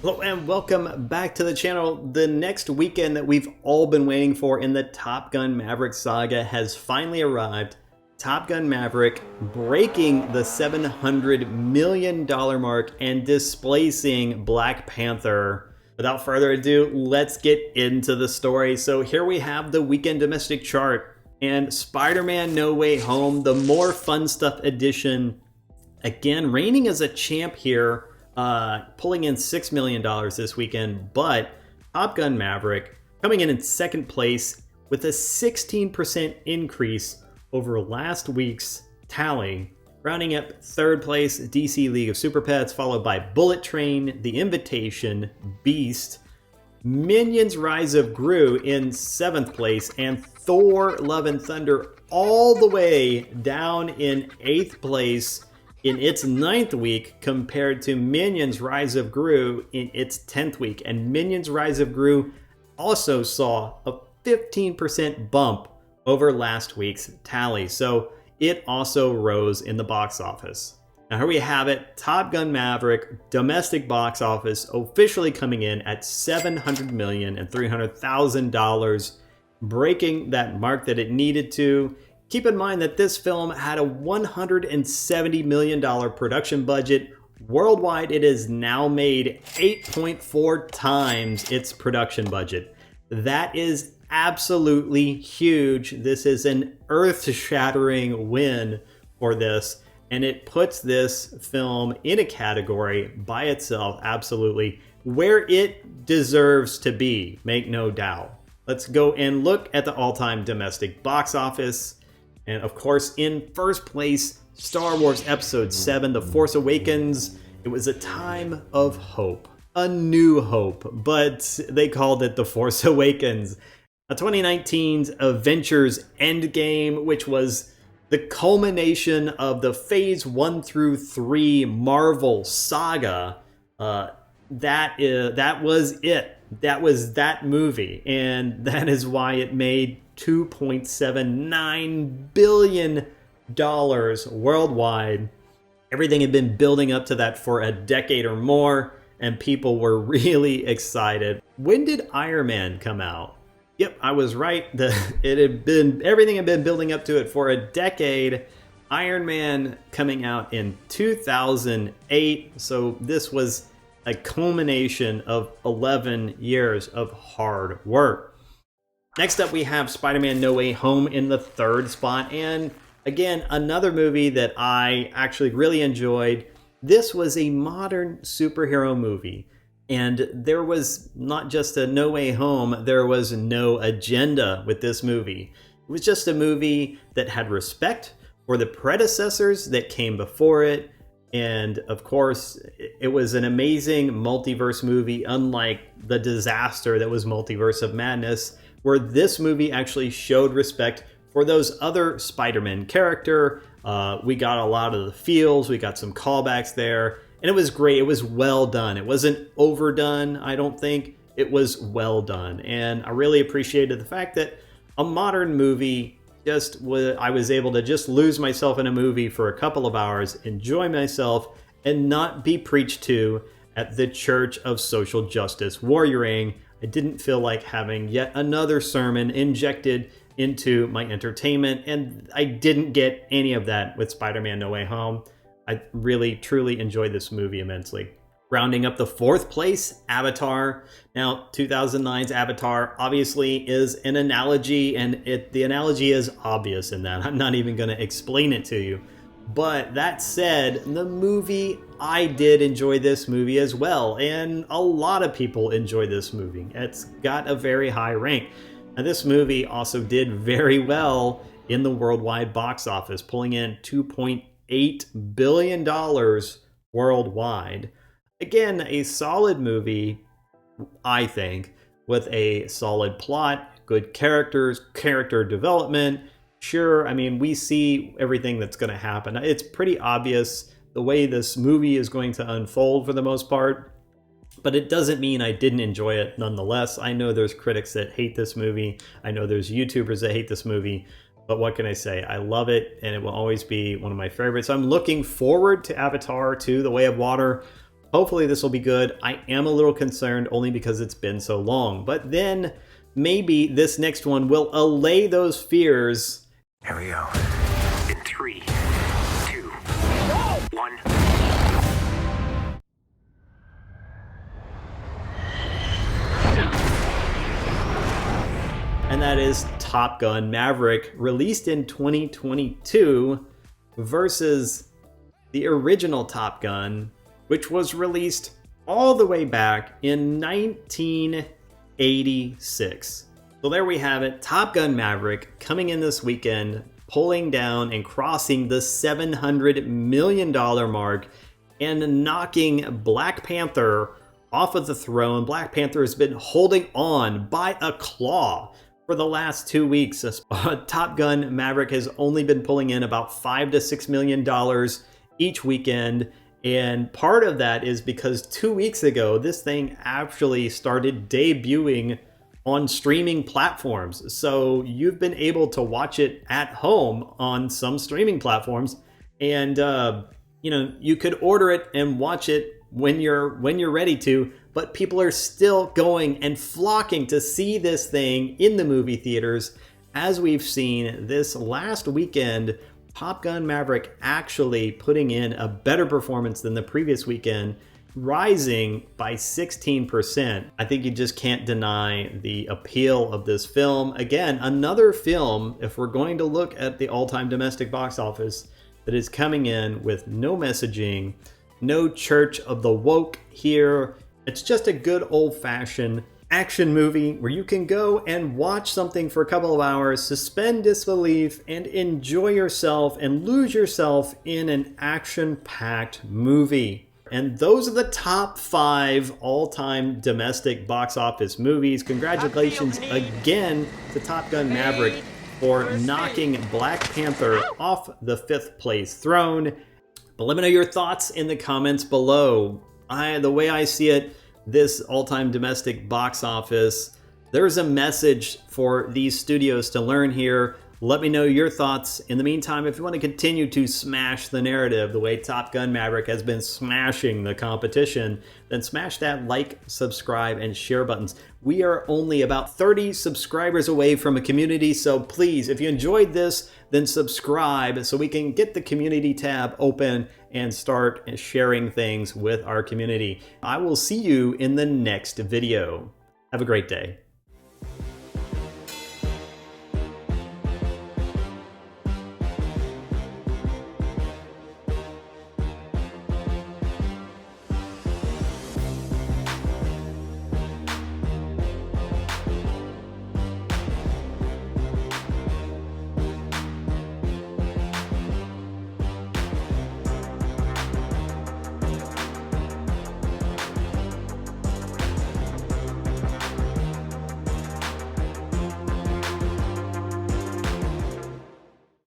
Hello and welcome back to the channel. The next weekend that we've all been waiting for in the Top Gun Maverick saga has finally arrived. Top Gun Maverick breaking the $700 million mark and displacing Black Panther. Without further ado, let's get into the story. So here we have the weekend domestic chart and Spider-Man No Way Home, the more fun stuff edition. Again, reigning as a champ here. Pulling in $6 million this weekend, but Top Gun Maverick coming in second place with a 16% increase over last week's tally. Rounding up third place, DC League of Super Pets, followed by Bullet Train, The Invitation, Beast, Minions Rise of Gru in seventh place, and Thor Love and Thunder all the way down in eighth place in its 9th week, compared to Minions Rise of Gru in its 10th week. And Minions Rise of Gru also saw a 15% bump over last week's tally. So it also rose in the box office. Now here we have it, Top Gun Maverick domestic box office officially coming in at $700,300,000, breaking that mark that it needed to. Keep in mind that this film had a $170 million production budget. Worldwide, it has now made 8.4 times its production budget. That is absolutely huge. This is an earth-shattering win for this, and it puts this film in a category by itself, absolutely, where it deserves to be, make no doubt. Let's go and look at the all-time domestic box office. And of course, in first place, Star Wars Episode 7, The Force Awakens. It was a time of hope, a new hope, but they called it The Force Awakens. 2019's Avengers Endgame, which was the culmination of the Phase 1 through 3 Marvel saga. That was it. That was that movie, and that is why it made $2.79 billion worldwide. Everything had been building up to that for a decade or more, and people were really excited. When did Iron Man come out? Yep, I was right. Everything had been building up to it for a decade. Iron Man coming out in 2008, so this was a culmination of 11 years of hard work. Next up, we have Spider-Man No Way Home in the third spot. And again, another movie that I actually really enjoyed. This was a modern superhero movie. And there was not just a No Way Home, there was no agenda with this movie. It was just a movie that had respect for the predecessors that came before it. And of course, it was an amazing multiverse movie, unlike the disaster that was Multiverse of Madness, where this movie actually showed respect for those other Spider-Man character. We got a lot of the feels, we got some callbacks there, and it was great. It was well done. It wasn't overdone, I don't think. It was well done, and I really appreciated the fact that a modern movie I was able to just lose myself in a movie for a couple of hours, enjoy myself, and not be preached to at the Church of Social Justice warrioring. I didn't feel like having yet another sermon injected into my entertainment, and I didn't get any of that with Spider-Man No Way Home. I really, truly enjoyed this movie immensely. Rounding up the fourth place, Avatar. Now, 2009's Avatar obviously is an analogy, and the analogy is obvious in that. I'm not even going to explain it to you. But that said, I did enjoy this movie as well, and a lot of people enjoy this movie. It's got a very high rank. And this movie also did very well in the worldwide box office, pulling in $2.8 billion worldwide. Again, a solid movie, I think, with a solid plot, good characters, character development. Sure, I mean, we see everything that's going to happen. It's pretty obvious the way this movie is going to unfold for the most part, but it doesn't mean I didn't enjoy it nonetheless. I know there's critics that hate this movie. I know there's YouTubers that hate this movie, but what can I say? I love it, and it will always be one of my favorites. I'm looking forward to Avatar 2, The Way of Water, Hopefully this will be good. I am a little concerned only because it's been so long, but then maybe this next one will allay those fears. Here we go. In 3, 2, 1. And that is Top Gun Maverick, released in 2022 versus the original Top Gun, which was released all the way back in 1986. So there we have it, Top Gun Maverick coming in this weekend, pulling down and crossing the $700 million mark and knocking Black Panther off of the throne. Black Panther has been holding on by a claw for the last 2 weeks. Top Gun Maverick has only been pulling in about $5 to $6 million each weekend. And part of that is because 2 weeks ago, this thing actually started debuting on streaming platforms. So you've been able to watch it at home on some streaming platforms. And, you could order it and watch it when you're ready to, but people are still going and flocking to see this thing in the movie theaters. As we've seen this last weekend, Top Gun Maverick actually putting in a better performance than the previous weekend, rising by 16%. I think you just can't deny the appeal of this film. Again, another film, if we're going to look at the all-time domestic box office, that is coming in with no messaging, no Church of the Woke here. It's just a good old-fashioned action movie where you can go and watch something for a couple of hours, suspend disbelief, and enjoy yourself and lose yourself in an action-packed movie. And those are the top 5 all-time domestic box office movies. Congratulations again to Top Gun Maverick for knocking Black Panther off the 5th place throne. But let me know your thoughts in the comments below. The way I see it, this all-time domestic box office, there's a message for these studios to learn here. Let me know your thoughts. In the meantime, if you want to continue to smash the narrative the way Top Gun Maverick has been smashing the competition, then smash that like, subscribe, and share buttons. We are only about 30 subscribers away from a community, so please, if you enjoyed this, then subscribe so we can get the community tab open and start sharing things with our community. I will see you in the next video. Have a great day.